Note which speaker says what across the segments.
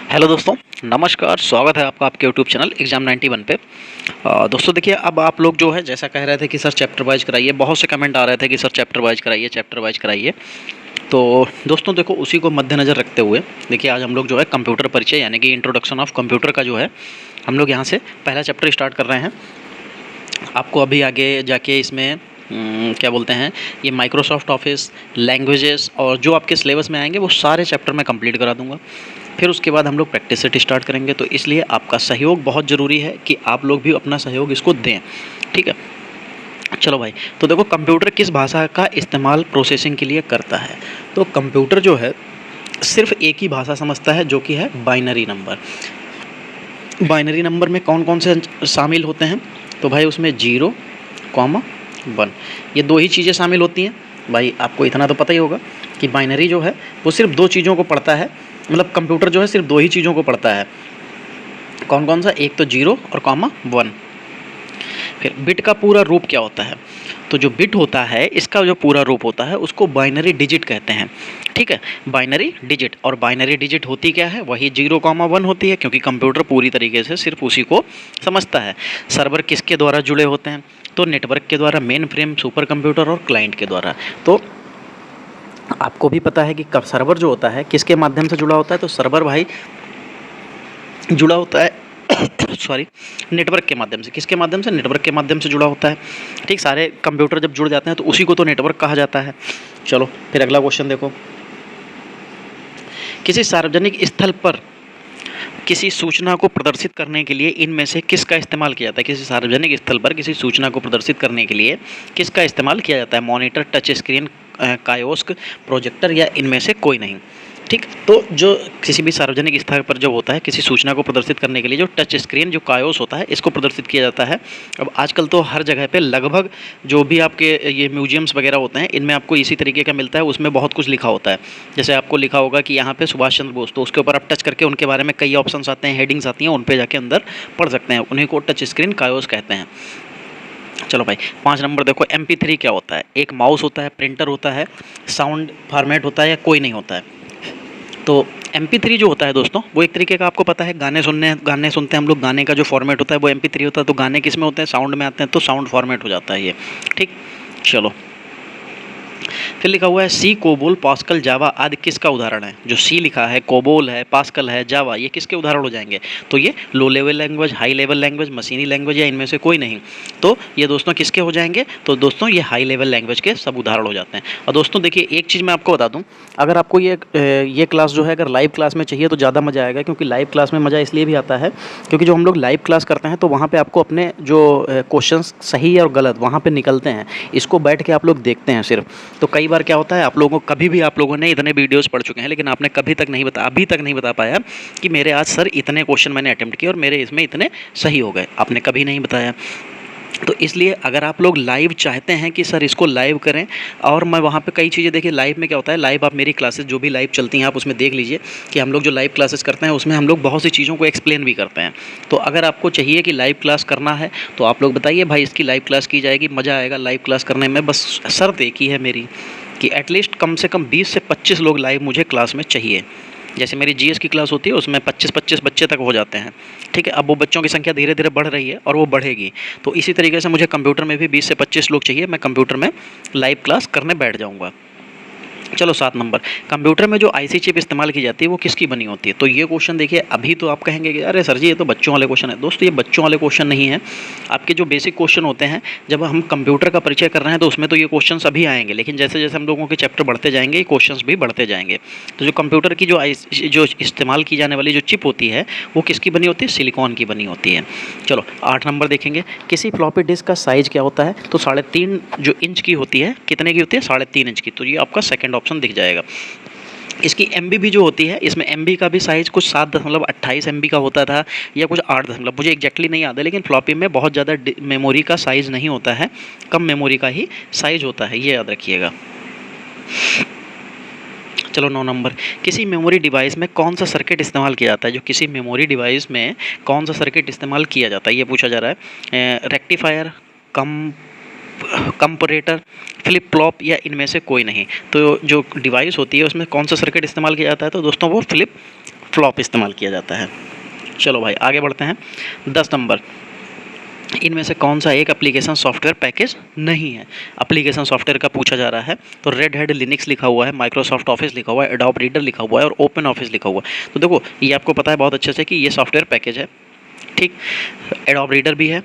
Speaker 1: Hello दोस्तों, नमस्कार। स्वागत है आपका आपके यूट्यूब चैनल एग्जाम 91 पे। दोस्तों देखिए, अब आप लोग जो है जैसा कह रहे थे कि सर चैप्टर वाइज कराइए, बहुत से कमेंट आ रहे थे कि सर चैप्टर वाइज कराइए, चैप्टर वाइज कराइए। तो दोस्तों देखो, उसी को मद्देनज़र रखते हुए देखिए आज हम लोग जो है कंप्यूटर परिचय यानी कि इंट्रोडक्शन ऑफ कंप्यूटर का जो है हम लोग यहाँ से पहला चैप्टर स्टार्ट कर रहे हैं। आपको अभी आगे जाके इसमें क्या बोलते हैं, ये माइक्रोसॉफ्ट ऑफिस, लैंग्वेजेस और जो आपके सिलेबस में आएंगे वो सारे चैप्टर मैं कंप्लीट करा दूंगा। फिर उसके बाद हम लोग प्रैक्टिस सेट स्टार्ट करेंगे। तो इसलिए आपका सहयोग बहुत ज़रूरी है कि आप लोग भी अपना सहयोग इसको दें, ठीक है। चलो भाई, तो देखो कंप्यूटर किस भाषा का इस्तेमाल प्रोसेसिंग के लिए करता है। तो कंप्यूटर जो है सिर्फ एक ही भाषा समझता है, जो कि है बाइनरी नंबर। बाइनरी नंबर में कौन कौन से शामिल होते हैं, तो भाई उसमें 0, 1 ये दो ही चीज़ें शामिल होती हैं। भाई आपको इतना तो पता ही होगा कि बाइनरी जो है वो सिर्फ दो चीज़ों को पढ़ता है, मतलब कंप्यूटर जो है सिर्फ दो ही चीज़ों को पढ़ता है। कौन कौन सा, एक तो 0 और 1। फिर बिट का पूरा रूप क्या होता है, तो जो बिट होता है इसका जो पूरा रूप होता है उसको बाइनरी डिजिट कहते हैं, ठीक है। बाइनरी डिजिट, और बाइनरी डिजिट होती क्या है, वही 0, 1 होती है, क्योंकि कंप्यूटर पूरी तरीके से सिर्फ उसी को समझता है। सर्वर किसके द्वारा जुड़े होते हैं, तो नेटवर्क के द्वारा, मेन फ्रेम, सुपर कंप्यूटर और क्लाइंट के द्वारा। तो आपको भी पता है कि सर्वर जो होता है किसके माध्यम से जुड़ा होता है, तो सर्वर भाई जुड़ा होता है सॉरी, नेटवर्क के माध्यम से। किसके माध्यम से, नेटवर्क के माध्यम से जुड़ा होता है, ठीक। सारे कंप्यूटर जब जुड़ जाते हैं तो उसी को तो नेटवर्क कहा जाता है। चलो फिर अगला क्वेश्चन देखो, किसी सार्वजनिक स्थल पर किसी सूचना को प्रदर्शित करने के लिए इनमें से किसका इस्तेमाल किया जाता है। किसी सार्वजनिक स्थल पर किसी सूचना को प्रदर्शित करने के लिए किसका इस्तेमाल किया जाता है, monitor, touch screen, kiosk, projector या इनमें से कोई नहीं, ठीक। तो जो किसी भी सार्वजनिक स्थल पर जो होता है किसी सूचना को प्रदर्शित करने के लिए जो टच स्क्रीन, जो कायोस होता है, इसको प्रदर्शित किया जाता है। अब आजकल तो हर जगह पे लगभग जो भी आपके ये म्यूजियम्स वगैरह होते हैं इनमें आपको इसी तरीके का मिलता है। उसमें बहुत कुछ लिखा होता है, जैसे आपको लिखा होगा कि यहाँ पे सुभाष चंद्र बोस, तो उसके ऊपर आप टच करके उनके बारे में कई ऑप्शंस आते हैं, हेडिंग्स आती हैं, उन पर जाके अंदर पढ़ सकते हैं। उन्हीं को टच स्क्रीन कायोस कहते हैं। चलो भाई 5 नंबर देखो, MP3 क्या होता है। एक माउस होता है, प्रिंटर होता है, साउंड फॉर्मेट होता है, या कोई नहीं होता है। तो MP3 जो होता है दोस्तों, वो एक तरीके का आपको पता है, गाने सुनते हैं हम लोग, गाने का जो फॉर्मेट होता है वो MP3 होता है। तो गाने किस में होते हैं, साउंड में आते हैं, तो साउंड फॉर्मेट हो जाता है ये, ठीक। चलो फिर लिखा हुआ है सी, कोबोल, पास्कल, जावा आदि किसका उदाहरण है। जो सी लिखा है, कोबोल है, पास्कल है, जावा, ये किसके उदाहरण हो जाएंगे, तो ये low level language, high level language, मशीनी लैंग्वेज, या इनमें से कोई नहीं। तो ये दोस्तों किसके हो जाएंगे, तो दोस्तों ये हाई लेवल लैंग्वेज के सब उदाहरण हो जाते हैं। और दोस्तों देखिए एक चीज़ मैं आपको बता दूँ, अगर आपको ये क्लास जो है अगर लाइव क्लास में चाहिए तो ज़्यादा मज़ा आएगा, क्योंकि लाइव क्लास में मज़ा इसलिए भी आता है क्योंकि जो हम लोग लाइव क्लास करते हैं तो वहाँ पे आपको अपने जो क्वेश्चंस सही और गलत वहाँ पे निकलते हैं, इसको बैठ के आप लोग देखते हैं सिर्फ। तो कई बार क्या होता है, आप लोगों को कभी भी, आप लोगों ने इतने वीडियोस पढ़ चुके हैं लेकिन आपने अभी तक नहीं बता पाया कि मेरे आज सर इतने क्वेश्चन मैंने अटेम्प्ट किए और मेरे इसमें इतने सही हो गए, आपने कभी नहीं बताया। तो इसलिए अगर आप लोग लाइव चाहते हैं कि सर इसको लाइव करें, और मैं वहाँ पे कई चीज़ें देखिए, लाइव में क्या होता है, लाइव आप मेरी क्लासेस जो भी लाइव चलती हैं आप उसमें देख लीजिए कि हम लोग जो लाइव क्लासेस करते हैं उसमें हम लोग बहुत सी चीज़ों को एक्सप्लेन भी करते हैं। तो अगर आपको चाहिए कि लाइव क्लास करना है तो आप लोग बताइए भाई, इसकी लाइव क्लास की जाएगी, मज़ा आएगा लाइव क्लास करने में। बस शर्त एक ही है मेरी कि एटलीस्ट कम से कम 20 से 25 लोग लाइव मुझे क्लास में चाहिए। जैसे मेरी GS की क्लास होती है उसमें 25-25 बच्चे तक हो जाते हैं, ठीक है। अब वो बच्चों की संख्या धीरे धीरे बढ़ रही है और वो बढ़ेगी। तो इसी तरीके से मुझे कंप्यूटर में भी 20 से 25 लोग चाहिए, मैं कंप्यूटर में लाइव क्लास करने बैठ जाऊँगा। चलो 7 नंबर, कंप्यूटर में जो IC चिप इस्तेमाल की जाती है वो किसकी बनी होती है। तो ये क्वेश्चन देखिए, अभी तो आप कहेंगे कि अरे सर जी ये तो बच्चों वाले क्वेश्चन है। दोस्तों ये बच्चों वाले क्वेश्चन नहीं है, आपके जो बेसिक क्वेश्चन होते हैं जब हम कंप्यूटर का परिचय कर रहे हैं तो उसमें तो ये क्वेश्चन अभी आएंगे, लेकिन जैसे जैसे हम लोगों के चैप्टर बढ़ते जाएंगे ये क्वेश्चन भी बढ़ते जाएंगे। तो जो कंप्यूटर की जो इस्तेमाल की जाने वाली जो चिप होती है वो किसकी बनी होती है, सिलिकॉन की बनी होती है। चलो 8 नंबर देखेंगे, किसी फ्लॉपी डिस्क का साइज़ क्या होता है, तो 3.5 जो इंच की होती है, कितने की होती है, 3.5 इंच की। तो ये आपका सेकंड ऑप्शन दिख जाएगा। इसकी MB भी जो होती है, इसमें MB का भी साइज़ कुछ 7.28 MB का होता था, या कुछ 8 मुझे एग्जैक्टली नहीं याद है, लेकिन फ्लॉपी में बहुत ज़्यादा मेमोरी का साइज़ नहीं होता है, कम मेमोरी का ही साइज़ होता है, ये याद रखिएगा। चलो 9 नंबर, किसी मेमोरी डिवाइस में कौन सा सर्किट इस्तेमाल किया जाता है। जो किसी मेमोरी डिवाइस में कौन सा सर्किट इस्तेमाल किया जाता है ये पूछा जा रहा है। रेक्टिफायर, कंपैरेटर, फ्लिप फ्लॉप, या इनमें से कोई नहीं। तो जो डिवाइस होती है उसमें कौन सा सर्किट इस्तेमाल किया जाता है, तो दोस्तों वो फ्लिप फ्लॉप इस्तेमाल किया जाता है। चलो भाई आगे बढ़ते हैं। 10 नंबर, इनमें से कौन सा एक एप्लीकेशन सॉफ्टवेयर पैकेज नहीं है? एप्लीकेशन सॉफ्टवेयर का पूछा जा रहा है, तो रेड हैट लिनक्स लिखा हुआ है, माइक्रोसॉफ्ट ऑफिस लिखा हुआ है, एडोब रीडर लिखा हुआ है और ओपन ऑफिस लिखा हुआ है। तो देखो ये आपको पता है बहुत अच्छे से कि ये सॉफ्टवेयर पैकेज है, ठीक। एडोब रीडर भी है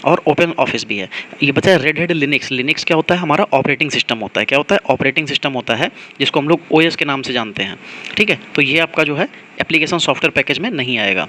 Speaker 1: और ओपन ऑफिस भी है। ये बचा है रेड हैट लिनक्स। लिनक्स क्या होता है? हमारा ऑपरेटिंग सिस्टम होता है। क्या होता है? ऑपरेटिंग सिस्टम होता है, जिसको हम लोग ओएस के नाम से जानते हैं, ठीक है। तो ये आपका जो है एप्लीकेशन सॉफ्टवेयर पैकेज में नहीं आएगा।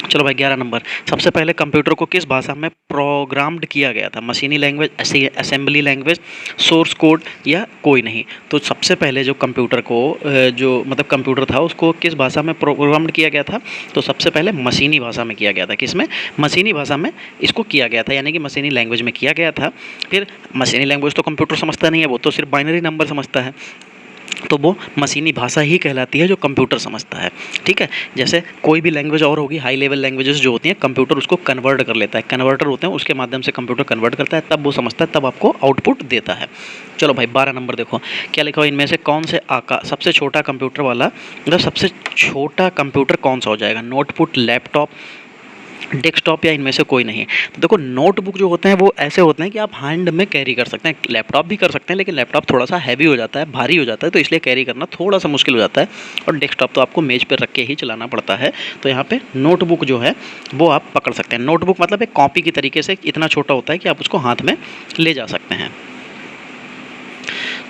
Speaker 1: चलो भाई 11 नंबर, सबसे पहले कंप्यूटर को किस भाषा में प्रोग्राम्ड किया गया था? मशीनी language, assembly language, source code या कोई नहीं? तो सबसे पहले जो कंप्यूटर को जो मतलब कंप्यूटर था उसको किस भाषा में प्रोग्राम्ड किया गया था? तो सबसे पहले मशीनी भाषा में किया गया था। किसमें? मशीनी भाषा में इसको किया गया था, यानी कि मशीनी लैंग्वेज में किया गया था। फिर मशीनी लैंग्वेज तो कंप्यूटर समझता नहीं है, वो तो सिर्फ बाइनरी नंबर समझता है, तो वो मशीनी भाषा ही कहलाती है जो कंप्यूटर समझता है, ठीक है। जैसे कोई भी लैंग्वेज और होगी, हाई लेवल लैंग्वेजेस जो होती हैं, कंप्यूटर उसको कन्वर्ट कर लेता है, कन्वर्टर होते हैं, उसके माध्यम से कंप्यूटर कन्वर्ट करता है, तब वो समझता है, तब आपको आउटपुट देता है। चलो भाई 12 नंबर देखो क्या लिखा हुआ, इनमें से कौन से आकार सबसे छोटा कंप्यूटर वाला, मतलब सबसे छोटा कंप्यूटर कौन सा हो जाएगा? नोटबुक, लैपटॉप, डेस्कटॉप या इनमें से कोई नहीं। तो देखो नोटबुक जो होते हैं वो ऐसे होते हैं कि आप हैंड में कैरी कर सकते हैं, लैपटॉप भी कर सकते हैं, लेकिन लैपटॉप थोड़ा सा हैवी हो जाता है, भारी हो जाता है, तो इसलिए कैरी करना थोड़ा सा मुश्किल हो जाता है, और डेस्कटॉप तो आपको मेज पर रख के ही चलाना पड़ता है। तो यहाँ पे नोटबुक जो है वो आप पकड़ सकते हैं। नोटबुक मतलब एक कॉपी की तरीके से इतना छोटा होता है कि आप उसको हाथ में ले जा सकते हैं।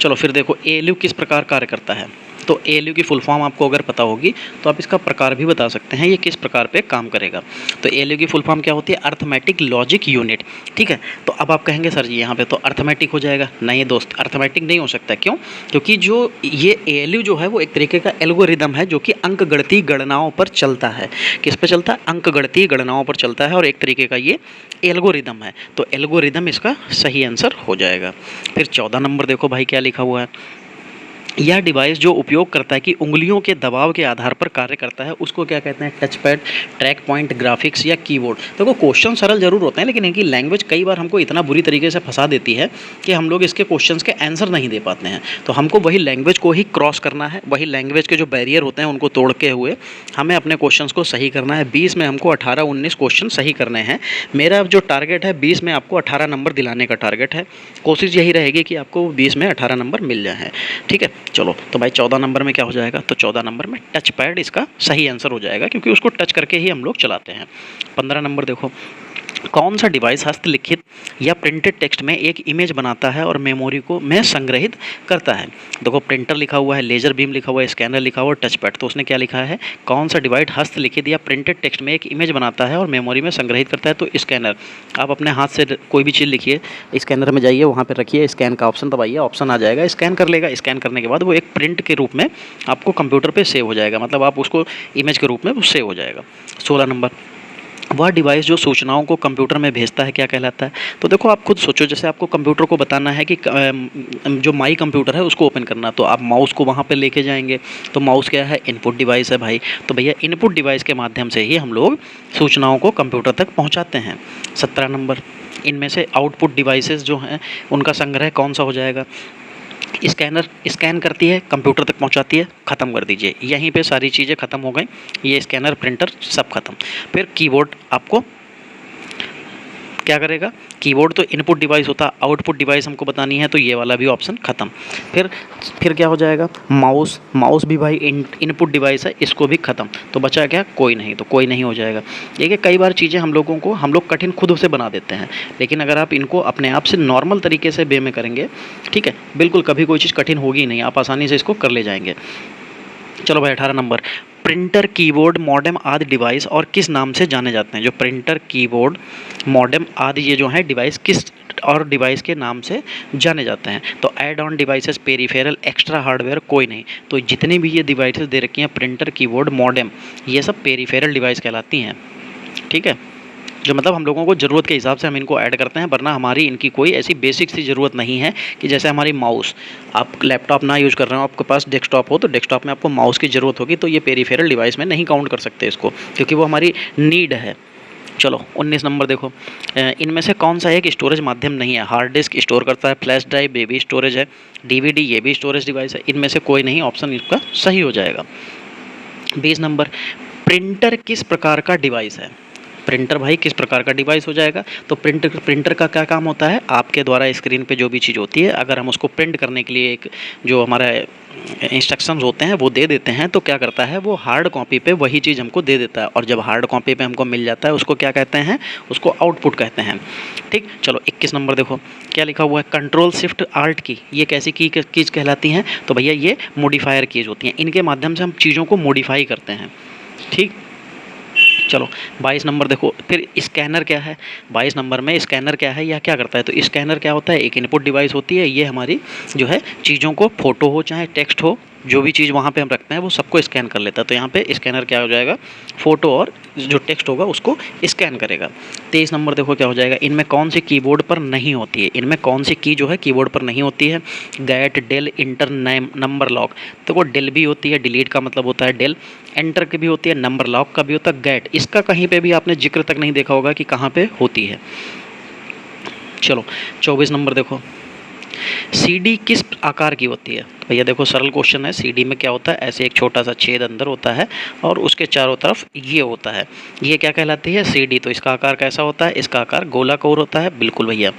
Speaker 1: चलो फिर देखो एएलयू किस प्रकार कार्य करता है? तो एएलयू की फुल फॉर्म आपको अगर पता होगी तो आप इसका प्रकार भी बता सकते हैं, ये किस प्रकार पे काम करेगा। तो एएलयू की फुल फॉर्म क्या होती है? अर्थमेटिक लॉजिक यूनिट, ठीक है। तो अब आप कहेंगे सर जी यहाँ पे तो अर्थमेटिक हो जाएगा। नहीं दोस्त, अर्थमेटिक नहीं हो सकता। क्यों? क्योंकि जो ये एएलयू जो है वो एक तरीके का एल्गोरिदम है जो कि अंकगणितीय गणनाओं पर चलता है। किस पे चलता है? अंकगणितीय गणनाओं पर चलता है, और एक तरीके का ये एल्गोरिदम है, तो एल्गोरिदम इसका सही आंसर हो जाएगा। फिर 14 नंबर देखो भाई क्या लिखा हुआ है, यह डिवाइस जो उपयोग करता है कि उंगलियों के दबाव के आधार पर कार्य करता है उसको क्या कहते हैं? Touch pad, track point, graphics या कीबोर्ड। देखो क्वेश्चन सरल जरूर होते हैं, लेकिन इनकी लैंग्वेज कई बार हमको इतना बुरी तरीके से फंसा देती है कि हम लोग इसके क्वेश्चंस के आंसर नहीं दे पाते हैं। तो हमको वही लैंग्वेज को ही क्रॉस करना है, वही लैंग्वेज के जो बैरियर होते हैं उनको तोड़ते हुए हमें अपने क्वेश्चंस को सही करना है। 20 में हमको 18-19 क्वेश्चन सही करने हैं। मेरा जो टारगेट है 20 में आपको 18 नंबर दिलाने का टारगेट है। कोशिश यही रहेगी कि आपको 20 में 18 नंबर मिल जाए, ठीक है। चलो तो भाई 14 नंबर में क्या हो जाएगा? तो 14 नंबर में टच पैड इसका सही आंसर हो जाएगा, क्योंकि उसको टच करके ही हम लोग चलाते हैं। 15 नंबर देखो, कौन सा डिवाइस हस्तलिखित या प्रिंटेड टेक्स्ट में एक इमेज बनाता है और मेमोरी को में संग्रहित करता है? देखो प्रिंटर लिखा हुआ है, लेजर बीम लिखा हुआ है, स्कैनर लिखा हुआ है, टच पैड। तो उसने क्या लिखा है? कौन सा डिवाइस हस्तलिखित या प्रिंटेड टेक्स्ट में एक इमेज बनाता है और मेमोरी में संग्रहित करता है? तो स्कैनर। आप अपने हाथ से कोई भी चीज़ लिखिए, स्कैनर में जाइए, वहाँ पर रखिए, स्कैन का ऑप्शन दबाइए, ऑप्शन आ जाएगा, स्कैन कर लेगा। स्कैन करने के बाद वो एक प्रिंट के रूप में आपको कंप्यूटर पर सेव हो जाएगा, मतलब आप उसको इमेज के रूप में सेव हो जाएगा। 16 नंबर, वह डिवाइस जो सूचनाओं को कंप्यूटर में भेजता है क्या कहलाता है? तो देखो आप खुद सोचो, जैसे आपको कंप्यूटर को बताना है कि जो माई कंप्यूटर है उसको ओपन करना, तो आप माउस को वहाँ पे लेके जाएंगे। तो माउस क्या है? इनपुट डिवाइस है भाई। तो भैया इनपुट डिवाइस के माध्यम से ही हम लोग सूचनाओं को कंप्यूटर तक पहुँचाते हैं। 17 नंबर, इनमें से आउटपुट डिवाइसेस जो हैं उनका संग्रह कौन सा हो जाएगा? स्कैनर स्कैन करती है, कंप्यूटर तक पहुंचाती है, ख़त्म कर दीजिए। यहीं पे सारी चीज़ें ख़त्म हो गई, ये स्कैनर, प्रिंटर सब खत्म। फिर कीबोर्ड आपको क्या करेगा? कीबोर्ड तो इनपुट डिवाइस होता, आउटपुट डिवाइस हमको बतानी है, तो ये वाला भी ऑप्शन खत्म। फिर क्या हो जाएगा? माउस। माउस भी भाई इनपुट डिवाइस है, इसको भी खत्म। तो बचा क्या? कोई नहीं। तो कोई नहीं हो जाएगा। देखिए कई बार चीज़ें हम लोग कठिन खुद से बना देते हैं, लेकिन अगर आप इनको अपने आप से नॉर्मल तरीके से वे में करेंगे, ठीक है, बिल्कुल कभी कोई चीज़ कठिन होगी ही नहीं, आप आसानी से इसको कर ले जाएंगे। चलो भाई 18 नंबर, प्रिंटर, कीबोर्ड, मॉडेम आदि डिवाइस और किस नाम से जाने जाते हैं? जो प्रिंटर, कीबोर्ड, मॉडेम आदि ये जो हैं डिवाइस किस और डिवाइस के नाम से जाने जाते हैं? तो add on devices, peripheral, extra hardware, कोई नहीं। तो जितनी भी ये डिवाइसेस दे रखी हैं, प्रिंटर, कीबोर्ड, मॉडेम, ये सब पेरिफेरल डिवाइस कहलाती हैं, ठीक है। जो मतलब हम लोगों को ज़रूरत के हिसाब से हम इनको ऐड करते हैं, वरना हमारी इनकी कोई ऐसी बेसिक सी ज़रूरत नहीं है कि जैसे हमारी माउस, आप लैपटॉप ना यूज़ कर रहे हो, आपके पास डेस्कटॉप हो, तो डेस्कटॉप में आपको माउस की ज़रूरत होगी, तो ये पेरिफेरल डिवाइस में नहीं काउंट कर सकते इसको, क्योंकि वो हमारी नीड है। चलो 19 नंबर देखो, इनमें से कौन सा एक स्टोरेज माध्यम नहीं है? हार्ड डिस्क स्टोर करता है, फ्लैश ड्राइव ये भी स्टोरेज है, डीवीडी ये भी स्टोरेज डिवाइस है, इनमें से कोई नहीं, ऑप्शन इसका सही हो जाएगा। 20 नंबर, प्रिंटर किस प्रकार का डिवाइस है? प्रिंटर भाई किस प्रकार का डिवाइस हो जाएगा? तो प्रिंटर का क्या काम होता है? आपके द्वारा स्क्रीन पे जो भी चीज़ होती है, अगर हम उसको प्रिंट करने के लिए एक जो हमारा इंस्ट्रक्शंस होते हैं वो दे देते हैं, तो क्या करता है वो हार्ड कॉपी पे वही चीज़ हमको दे देता है, और जब हार्ड कॉपी पे हमको मिल जाता है उसको क्या कहते हैं? उसको आउटपुट कहते हैं। ठीक, चलो 21 नंबर देखो क्या लिखा हुआ है, कंट्रोल शिफ्ट आल्ट की, ये कैसी कीज कहलाती हैं? तो भैया ये मॉडिफायर कीज होती हैं, इनके माध्यम से हम चीज़ों को मॉडिफाई करते हैं। ठीक, चलो 22 नंबर देखो, फिर स्कैनर क्या है? 22 नंबर में स्कैनर क्या है या क्या करता है? तो स्कैनर क्या होता है? एक इनपुट डिवाइस होती है, ये हमारी जो है चीज़ों को, फोटो हो चाहे टेक्स्ट हो, जो भी चीज़ वहाँ पे हम रखते हैं वो सबको स्कैन कर लेता है। तो यहाँ पे स्कैनर क्या हो जाएगा? फ़ोटो और जो टेक्स्ट होगा उसको स्कैन करेगा। 23 नंबर देखो क्या हो जाएगा, इनमें कौन सी कीबोर्ड पर नहीं होती है? इनमें कौन सी की जो है कीबोर्ड पर नहीं होती है? Get, del, enter, number lock. तो वो डेल भी होती है, डिलीट का मतलब होता है डेल, एंटर की भी होती है, नंबर लॉक का भी होता है, गेट इसका कहीं पे भी आपने जिक्र तक नहीं देखा होगा कि कहाँ पे होती है। चलो 24 नंबर देखो, सीडी किस आकार की होती है? तो भैया देखो सरल क्वेश्चन है, सीडी में क्या होता है? ऐसे एक छोटा सा छेद अंदर होता है और उसके चारों तरफ ये होता है, ये क्या कहलाती है? सीडी। तो इसका आकार कैसा होता है? इसका आकार गोलाकार होता है, बिल्कुल भैया।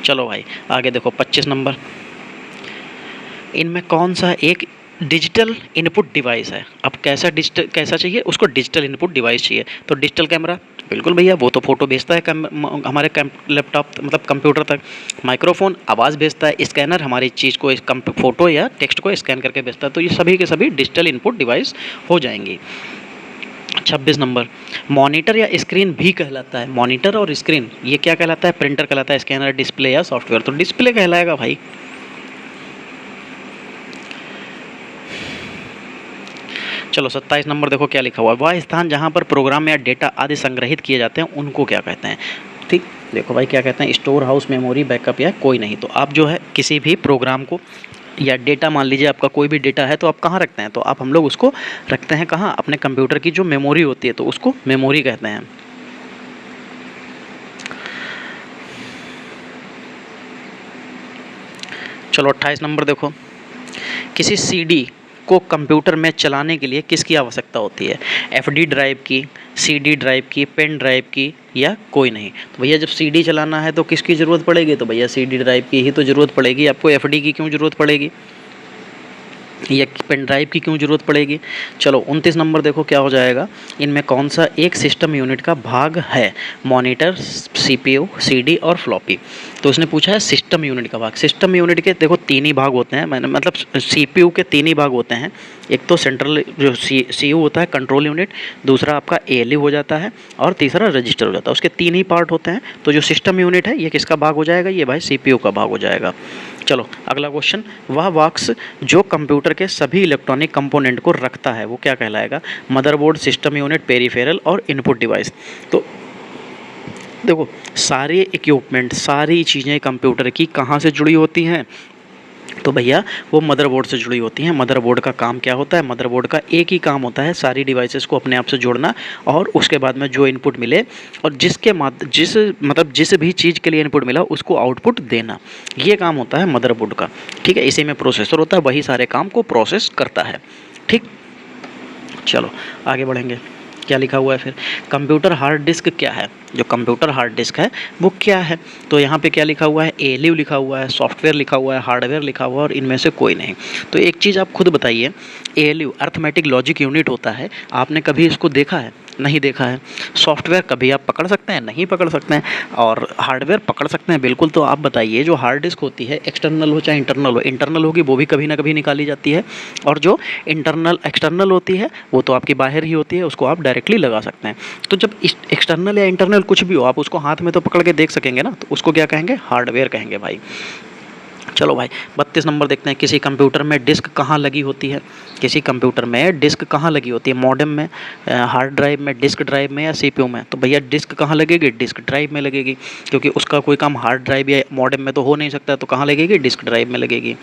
Speaker 1: चलो भाई आगे देखो 25 नंबर, इनमें कौन सा एक डिजिटल इनपुट डिवाइस है? अब कैसा चाहिए उसको? डिजिटल इनपुट डिवाइस चाहिए। तो डिजिटल कैमरा, बिल्कुल भैया, वो तो फोटो भेजता है हमारे लैपटॉप मतलब कंप्यूटर तक। माइक्रोफोन आवाज़ भेजता है, स्कैनर हमारी चीज़ को फोटो या टेक्स्ट को स्कैन करके भेजता है। तो ये सभी के सभी डिजिटल इनपुट डिवाइस हो जाएंगी। 26 नंबर, मॉनिटर या स्क्रीन भी कहलाता है। मॉनिटर और स्क्रीन ये क्या कहलाता है? प्रिंटर कहलाता है, स्कैनर, डिस्प्ले या सॉफ्टवेयर। तो डिस्प्ले कहलाएगा भाई। चलो 27 नंबर देखो क्या लिखा हुआ है, वह स्थान जहाँ पर प्रोग्राम या डेटा आदि संग्रहित किए जाते हैं उनको क्या कहते हैं? ठीक, देखो भाई क्या कहते हैं, स्टोर हाउस, मेमोरी, बैकअप या कोई नहीं। तो आप जो है किसी भी प्रोग्राम को या डेटा, मान लीजिए आपका कोई भी डेटा है तो आप कहाँ रखते हैं? तो आप हम लोग उसको रखते हैं कहाँ? अपने कंप्यूटर की जो मेमोरी होती है, तो उसको मेमोरी कहते हैं। चलो 28 नंबर देखो, किसी सीडी को कंप्यूटर में चलाने के लिए किसकी आवश्यकता होती है? एफडी ड्राइव की, सीडी ड्राइव की, पेन ड्राइव की या कोई नहीं? तो भैया जब सीडी चलाना है तो किसकी ज़रूरत पड़ेगी? तो भैया सीडी ड्राइव की ही तो ज़रूरत पड़ेगी, आपको एफडी की क्यों ज़रूरत पड़ेगी या पेन ड्राइव की क्यों ज़रूरत पड़ेगी? चलो 29 नंबर देखो क्या हो जाएगा, इनमें कौन सा एक सिस्टम यूनिट का भाग है? मॉनिटर, सीपीयू, सीडी और फ्लॉपी। तो उसने पूछा है सिस्टम यूनिट का भाग। सिस्टम यूनिट के देखो तीन ही भाग होते हैं, मैंने मतलब सीपीयू के तीन ही भाग होते हैं। एक तो सेंट्रल जो सीयू होता है, कंट्रोल यूनिट, दूसरा आपका एएलयू हो जाता है और तीसरा रजिस्टर हो जाता है। उसके तीन ही पार्ट होते हैं। तो जो सिस्टम यूनिट है ये किसका भाग हो जाएगा? ये भाई सीपीयू का भाग हो जाएगा। चलो अगला क्वेश्चन, वह बॉक्स जो कंप्यूटर के सभी इलेक्ट्रॉनिक कंपोनेंट को रखता है वो क्या कहलाएगा? मदरबोर्ड, सिस्टम यूनिट, पेरिफेरल और इनपुट डिवाइस। तो देखो सारे इक्विपमेंट, सारी चीज़ें कंप्यूटर की कहाँ से जुड़ी होती हैं? तो भैया वो मदरबोर्ड से जुड़ी होती हैं। मदरबोर्ड का काम क्या होता है? मदरबोर्ड का एक ही काम होता है, सारी डिवाइसेस को अपने आप से जोड़ना और उसके बाद में जो इनपुट मिले और जिस भी चीज़ के लिए इनपुट मिला उसको आउटपुट देना, ये काम होता है मदरबोर्ड का। ठीक है, इसी में प्रोसेसर होता है, वही सारे काम को प्रोसेस करता है। ठीक, चलो आगे बढ़ेंगे। क्या लिखा हुआ है फिर, कंप्यूटर हार्ड डिस्क क्या है? जो कंप्यूटर हार्ड डिस्क है वो क्या है? तो यहाँ पे क्या लिखा हुआ है? एएलयू लिखा हुआ है, सॉफ्टवेयर लिखा हुआ है, हार्डवेयर लिखा हुआ है और इनमें से कोई नहीं। तो एक चीज़ आप खुद बताइए, एएलयू अर्थमेटिक लॉजिक यूनिट होता है, आपने कभी इसको देखा है? नहीं देखा है। सॉफ्टवेयर कभी आप पकड़ सकते हैं? नहीं पकड़ सकते हैं। और हार्डवेयर पकड़ सकते हैं बिल्कुल। तो आप बताइए जो हार्ड डिस्क होती है, एक्सटर्नल हो चाहे इंटरनल हो, इंटरनल होगी वो भी कभी ना कभी निकाली जाती है, और जो एक्सटर्नल होती है वो तो आपकी बाहर ही होती है, उसको आप डायरेक्टली लगा सकते हैं। तो जब एक्सटर्नल या इंटरनल कुछ भी हो आप उसको हाथ में तो पकड़ के देख सकेंगे ना, तो उसको क्या कहेंगे? हार्डवेयर कहेंगे भाई। चलो भाई 32 नंबर देखते हैं, किसी कंप्यूटर में डिस्क कहाँ लगी होती है? किसी कंप्यूटर में डिस्क कहाँ लगी होती है? मॉडेम में, हार्ड ड्राइव में, डिस्क ड्राइव में या सीपीयू में? तो भैया डिस्क कहाँ लगेगी? डिस्क ड्राइव में लगेगी, क्योंकि उसका कोई काम हार्ड ड्राइव या मॉडेम में तो हो नहीं सकता, तो कहाँ लगेगी? डिस्क ड्राइव में लगेगी।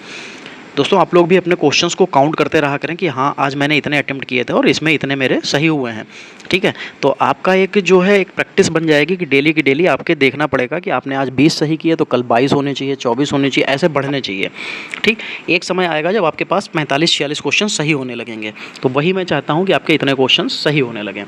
Speaker 1: दोस्तों आप लोग भी अपने क्वेश्चंस को काउंट करते रहा करें कि हाँ आज मैंने इतने अटेम्प्ट किए थे और इसमें इतने मेरे सही हुए हैं, ठीक है। तो आपका एक जो है एक प्रैक्टिस बन जाएगी कि डेली की डेली आपके देखना पड़ेगा कि आपने आज 20 सही किए तो कल 22 होने चाहिए, 24 होने चाहिए, ऐसे बढ़ने चाहिए, ठीक। एक समय आएगा जब आपके पास 45-46 क्वेश्चन सही होने लगेंगे, तो वही मैं चाहता हूँ कि आपके इतने क्वेश्चन सही होने लगें।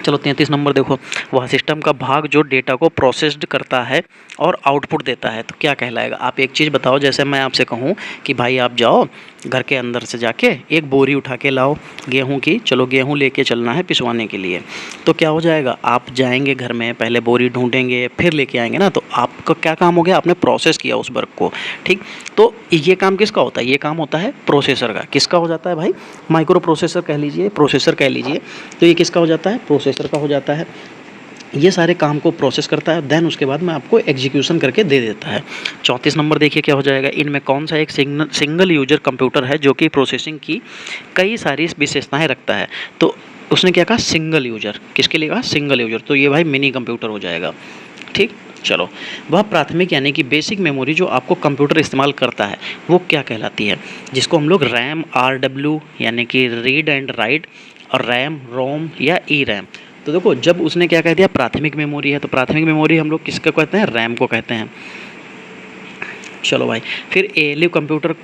Speaker 1: चलो 33 नंबर देखो, वह सिस्टम का भाग जो डेटा को प्रोसेस्ड करता है और आउटपुट देता है तो क्या कहलाएगा। आप एक चीज़ बताओ, जैसे मैं आपसे कहूँ कि भाई आप जाओ घर के अंदर से जाके एक बोरी उठा के लाओ गेहूं की, चलो गेहूं लेके चलना है पिसवाने के लिए, तो क्या हो जाएगा, आप जाएंगे घर में, पहले बोरी ढूंढेंगे फिर लेके आएंगे ना, तो आपका क्या काम हो गया, आपने प्रोसेस किया उस वर्क को, ठीक। तो ये काम किसका होता है, ये काम होता है प्रोसेसर का। किसका हो जाता है भाई, माइक्रो प्रोसेसर कह लीजिए, प्रोसेसर कह लीजिए, तो ये किसका हो जाता है, प्रोसेसर का हो जाता है। ये सारे काम को प्रोसेस करता है, देन उसके बाद में आपको एग्जीक्यूशन करके दे देता है। 34 नंबर देखिए क्या हो जाएगा, इनमें कौन सा एक सिंगल यूजर कंप्यूटर है जो कि प्रोसेसिंग की कई सारी विशेषताएं रखता है। तो उसने क्या कहा, सिंगल यूजर, किसके लिए कहा, सिंगल यूजर, तो ये भाई मिनी कंप्यूटर हो जाएगा, ठीक। चलो, वह प्राथमिक यानी कि बेसिक मेमोरी जो आपको कंप्यूटर इस्तेमाल करता है वो क्या कहलाती है, जिसको हम लोग रैम, RW यानी कि रीड एंड राइट, और रैम, रोम या ई रैम। तो देखो जब उसने क्या कह दिया, प्राथमिक मेमोरी है, तो प्राथमिक मेमोरी हम लोग किसको कहते हैं, रैम को कहते हैं। चलो भाई, फिर ALU कंप्यूटर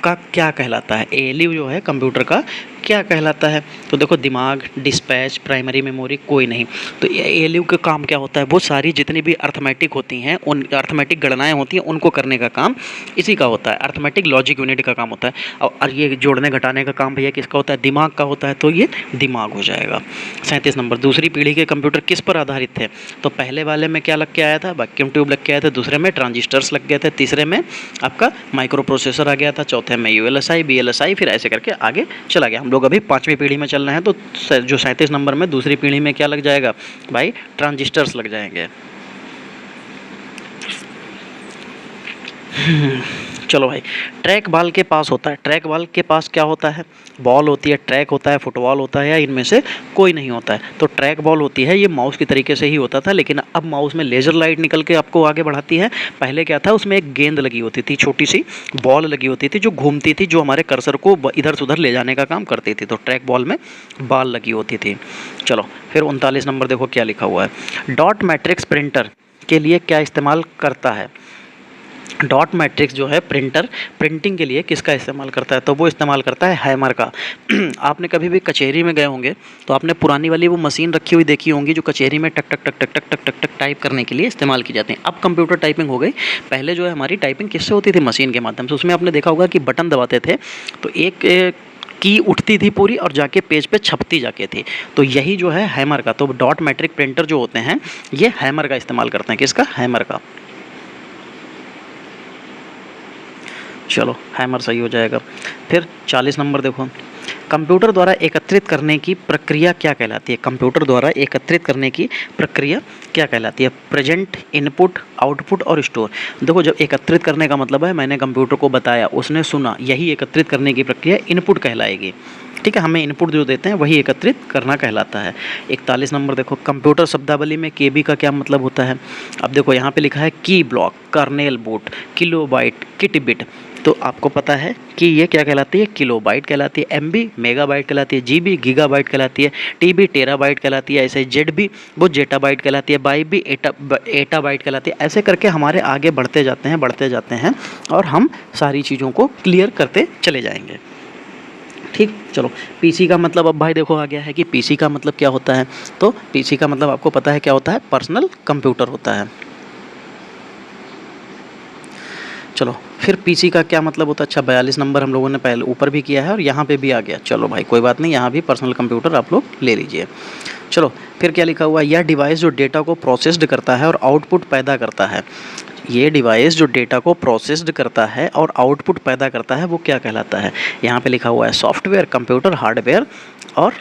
Speaker 1: का क्या कहलाता है, ALU जो है कंप्यूटर का क्या कहलाता है, तो देखो दिमाग, डिस्पैच, प्राइमरी मेमोरी कोई नहीं। तो ALU का काम क्या होता है, वो सारी जितनी भी अर्थमेटिक होती हैं, उन अर्थमेटिक गणनाएं होती हैं उनको करने का काम इसी का होता है, अर्थमेटिक लॉजिक यूनिट का काम होता है। और ये जोड़ने घटाने का काम भैया किसका होता है, दिमाग का होता है, तो ये दिमाग हो जाएगा। 37 नंबर, दूसरी पीढ़ी के कंप्यूटर किस पर आधारित थे, तो पहले वाले में क्या लग के आया था, वैक्यूम ट्यूब लग के आया था, दूसरे में ट्रांजिस्टर्स लग गए थे, तीसरे में आपका माइक्रो प्रोसेसर आ गया था, चौथे में ULSI, BLSI, फिर ऐसे करके आगे चला गया। हम लोग अभी 5वीं पीढ़ी में चल रहे हैं, तो जो 37 नंबर में दूसरी पीढ़ी में क्या लग जाएगा भाई, ट्रांजिस्टर्स लग जाएंगे। चलो भाई, ट्रैक बॉल के पास होता है, ट्रैक बॉल के पास क्या होता है, बॉल होती है, ट्रैक होता है, फुटबॉल होता है, या इनमें से कोई नहीं होता है। तो ट्रैक बॉल होती है, ये माउस की तरीके से ही होता था, लेकिन अब माउस में लेज़र लाइट निकल के आपको आगे बढ़ाती है। पहले क्या था, उसमें एक गेंद लगी होती थी, छोटी सी बॉल लगी होती थी जो घूमती थी, जो हमारे कर्सर को इधर से उधर ले जाने का काम करती थी। तो ट्रैक बॉल में बॉल लगी होती थी। चलो फिर 39 नंबर देखो क्या लिखा हुआ है, डॉट मैट्रिक्स प्रिंटर के लिए क्या इस्तेमाल करता है। डॉट मैट्रिक्स जो है प्रिंटर, प्रिंटिंग के लिए किसका इस्तेमाल करता है, तो वो इस्तेमाल करता है हैमर का। आपने कभी भी कचहरी में गए होंगे तो आपने पुरानी वाली वो मशीन रखी हुई देखी होंगी जो कचहरी में टक टक टक टक टक टक टक टक टाइप करने के लिए इस्तेमाल की जाती हैं। अब कंप्यूटर टाइपिंग हो गई, पहले जो है हमारी टाइपिंग किससे होती थी, मशीन के माध्यम से। उसमें आपने देखा होगा कि बटन दबाते थे तो एक की उठती थी पूरी और जाके पेज पे छपती जाके थी। तो यही जो है हैमर का, तो डॉट मैट्रिक प्रिंटर जो होते हैं ये हैमर का इस्तेमाल करते हैं, किसका, हैमर का। चलो हैमर सही हो जाएगा। फिर 40 नंबर देखो, कंप्यूटर द्वारा एकत्रित करने की प्रक्रिया क्या कहलाती है, कंप्यूटर द्वारा एकत्रित करने की प्रक्रिया क्या कहलाती है। प्रेजेंट, इनपुट, आउटपुट और स्टोर। देखो जब एकत्रित करने का मतलब है, मैंने कंप्यूटर को बताया, उसने सुना, यही एकत्रित करने की प्रक्रिया इनपुट कहलाएगी, ठीक है। हमें इनपुट जो देते हैं वही एकत्रित करना कहलाता है। 41 नंबर देखो, कंप्यूटर शब्दावली में KB का क्या मतलब होता है। अब देखो यहाँ पे लिखा है की block, kernel boot, kilobyte, kit bit. तो आपको पता है कि ये क्या कहलाती है, किलोबाइट कहलाती है, MB मेगाबाइट कहलाती है, GB गीगाबाइट कहलाती है, TB टेराबाइट कहलाती है, ऐसे ZB वो जेटाबाइट कहलाती है, BB एटाबाइट कहलाती है। ऐसे करके हमारे आगे बढ़ते जाते हैं और हम सारी चीज़ों को क्लियर करते चले जाएंगे, ठीक। चलो PC का मतलब अब भाई देखो आ गया है कि PC का मतलब क्या होता है। तो PC का मतलब आपको पता है क्या होता है, पर्सनल कंप्यूटर होता है। चलो फिर PC का क्या मतलब होता है। अच्छा 42 नंबर हम लोगों ने पहले ऊपर भी किया है और यहाँ पे भी आ गया। चलो भाई कोई बात नहीं, यहाँ भी पर्सनल कंप्यूटर आप लोग ले लीजिए। चलो फिर क्या लिखा हुआ है, यह डिवाइस जो डेटा को प्रोसेस्ड करता है और आउटपुट पैदा करता है। ये डिवाइस जो डेटा को प्रोसेस्ड करता है और आउटपुट पैदा करता है वो क्या कहलाता है। यहाँ पे लिखा हुआ है सॉफ्टवेयर, कंप्यूटर, हार्डवेयर और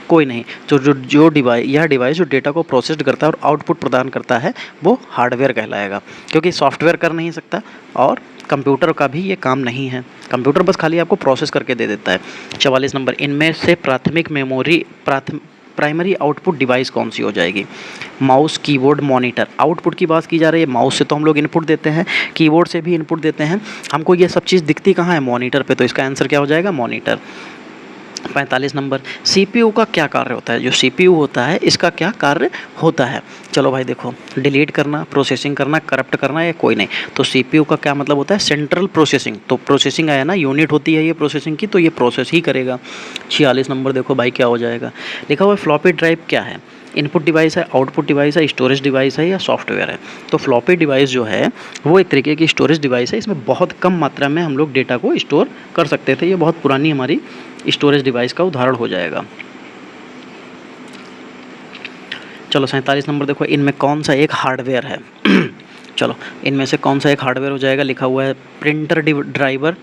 Speaker 1: कोई नहीं। तो जो डिवाइस, यह डिवाइस जो डेटा को प्रोसेस्ड करता है और आउटपुट प्रदान करता है वो हार्डवेयर कहलाएगा, क्योंकि सॉफ्टवेयर कर नहीं सकता और कंप्यूटर का भी ये काम नहीं है। कंप्यूटर बस खाली आपको प्रोसेस करके दे देता है। 44 नंबर, इनमें से प्राथमिक प्राइमरी आउटपुट डिवाइस कौन सी हो जाएगी? Mouse, keyboard, monitor. आउटपुट की बात की जा रही है, माउस से तो हम लोग इनपुट देते हैं, कीबोर्ड से भी इनपुट देते हैं, हमको ये सब चीज़ दिखती कहाँ है? मॉनिटर पे। तो इसका आंसर क्या हो जाएगा? मॉनिटर। 45 नंबर, सीपीयू का क्या कार्य होता है? जो सीपीयू होता है इसका क्या कार्य होता है? चलो भाई देखो, डिलीट करना, प्रोसेसिंग करना, करप्ट करना, या कोई नहीं। तो सीपीयू का क्या मतलब होता है? Central processing. तो प्रोसेसिंग आया ना, यूनिट होती है ये प्रोसेसिंग की, तो ये प्रोसेस ही करेगा। 46 नंबर देखो भाई क्या हो जाएगा, लिखा हुआ है फ्लॉपी ड्राइव क्या है? इनपुट डिवाइस है, आउटपुट डिवाइस है, स्टोरेज डिवाइस है, या सॉफ्टवेयर है? तो फ्लॉपी डिवाइस जो है वो एक तरीके की स्टोरेज डिवाइस है, इसमें बहुत कम मात्रा में हम लोग डेटा को स्टोर कर सकते थे। ये बहुत पुरानी हमारी स्टोरेज डिवाइस का उदाहरण हो जाएगा। चलो 47 नंबर देखो, इनमें कौन सा एक हार्डवेयर है? चलो इनमें से कौन सा एक हार्डवेयर हो जाएगा? लिखा हुआ है प्रिंटर ड्राइवर।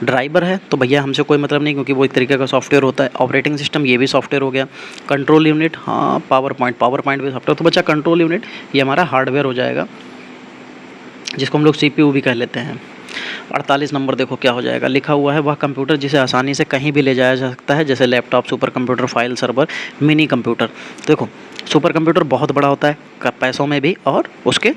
Speaker 1: ड्राइवर है तो भैया हमसे कोई मतलब नहीं, क्योंकि वो एक तरीके का सॉफ्टवेयर होता है। ऑपरेटिंग सिस्टम, ये भी सॉफ्टवेयर हो गया। कंट्रोल यूनिट, हाँ पावर पॉइंट भी सॉफ्टवेयर। तो बच्चा कंट्रोल यूनिट ये हमारा हार्डवेयर हो जाएगा, जिसको हम लोग सीपीयू भी कह लेते हैं। 48 नंबर देखो क्या हो जाएगा, लिखा हुआ है वह कंप्यूटर जिसे आसानी से कहीं भी ले जाया जा सकता है, जैसे laptop, super computer, file server, mini computer. देखो सुपर कंप्यूटर बहुत बड़ा होता है पैसों में भी और उसके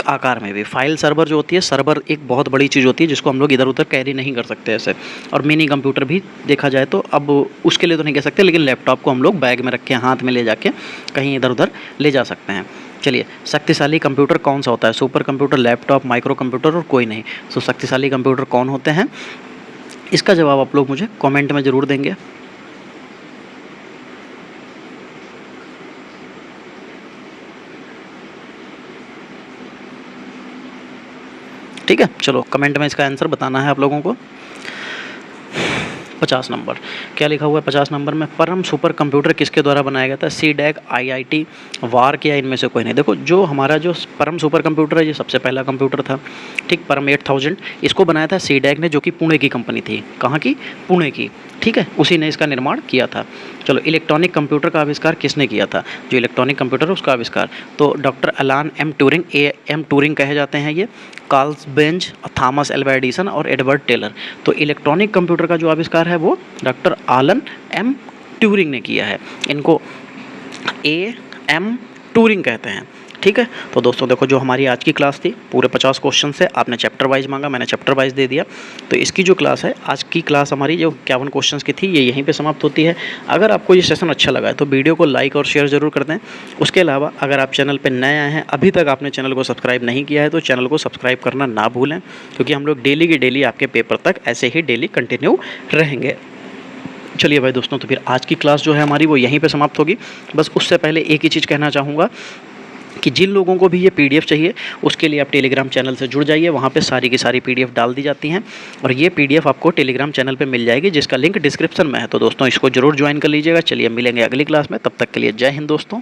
Speaker 1: आकार में भी। फाइल सर्वर जो होती है, सर्वर एक बहुत बड़ी चीज़ होती है जिसको हम लोग इधर उधर कैरी नहीं कर सकते ऐसे। और मिनी कंप्यूटर भी देखा जाए तो अब उसके लिए तो नहीं कह सकते, लेकिन लैपटॉप को हम लोग बैग में रख के हाथ में ले जाके कहीं इधर उधर ले जा सकते हैं। चलिए, शक्तिशाली कंप्यूटर कौन सा होता है? Super computer, laptop, micro computer, और कोई नहीं। तो शक्तिशाली कंप्यूटर कौन होते हैं? इसका जवाब आप लोग मुझे कमेंट में ज़रूर देंगे। ठीक है, चलो कमेंट में इसका आंसर बताना है आप लोगों को। 50 नंबर क्या लिखा हुआ है? 50 नंबर में परम सुपर कंप्यूटर किसके द्वारा बनाया गया था? सीडैक, आईआईटी, वार्क, या इनमें से कोई नहीं? देखो जो हमारा जो परम सुपर कंप्यूटर है ये सबसे पहला कंप्यूटर था, ठीक, परम 8000। इसको बनाया था सीडैक ने, जो कि पुणे की कंपनी थी। कहाँ की? पुणे की, ठीक है, उसी ने इसका निर्माण किया था। चलो, इलेक्ट्रॉनिक कंप्यूटर का आविष्कार किसने किया था? जो इलेक्ट्रॉनिक कंप्यूटर है उसका आविष्कार तो डॉक्टर अलान एम ट्यूरिंग, एम ट्यूरिंग कहे जाते हैं ये, Karl Benz, Thomas Alva Edison और एडवर्ड टेलर। तो इलेक्ट्रॉनिक कंप्यूटर का जो आविष्कार है वो डॉक्टर आलन एम ट्यूरिंग ने किया है। इनको एम ट्यूरिंग कहते हैं, ठीक है। तो दोस्तों देखो, जो हमारी आज की क्लास थी पूरे 50 क्वेश्चन से, आपने चैप्टर वाइज मांगा, मैंने चैप्टर वाइज दे दिया। तो इसकी जो क्लास है, आज की क्लास हमारी जो 51 क्वेश्चन की थी, ये यहीं पे समाप्त होती है। अगर आपको ये सेशन अच्छा लगा है तो वीडियो को लाइक और शेयर ज़रूर कर दें। उसके अलावा अगर आप चैनल पर नए आए हैं, अभी तक आपने चैनल को सब्सक्राइब नहीं किया है, तो चैनल को सब्सक्राइब करना ना भूलें, क्योंकि हम लोग डेली की डेली आपके पेपर तक ऐसे ही डेली कंटिन्यू रहेंगे। चलिए भाई दोस्तों, तो फिर आज की क्लास जो है हमारी वो यहीं पे समाप्त होगी। बस उससे पहले एक ही चीज़ कहना चाहूँगा कि जिन लोगों को भी ये पीडीएफ चाहिए, उसके लिए आप टेलीग्राम चैनल से जुड़ जाइए, वहाँ पे सारी की सारी पीडीएफ डाल दी जाती हैं, और ये पीडीएफ आपको टेलीग्राम चैनल पे मिल जाएगी, जिसका लिंक डिस्क्रिप्शन में है। तो दोस्तों इसको जरूर ज्वाइन कर लीजिएगा। चलिए मिलेंगे अगली क्लास में, तब तक के लिए जय हिंद दोस्तों।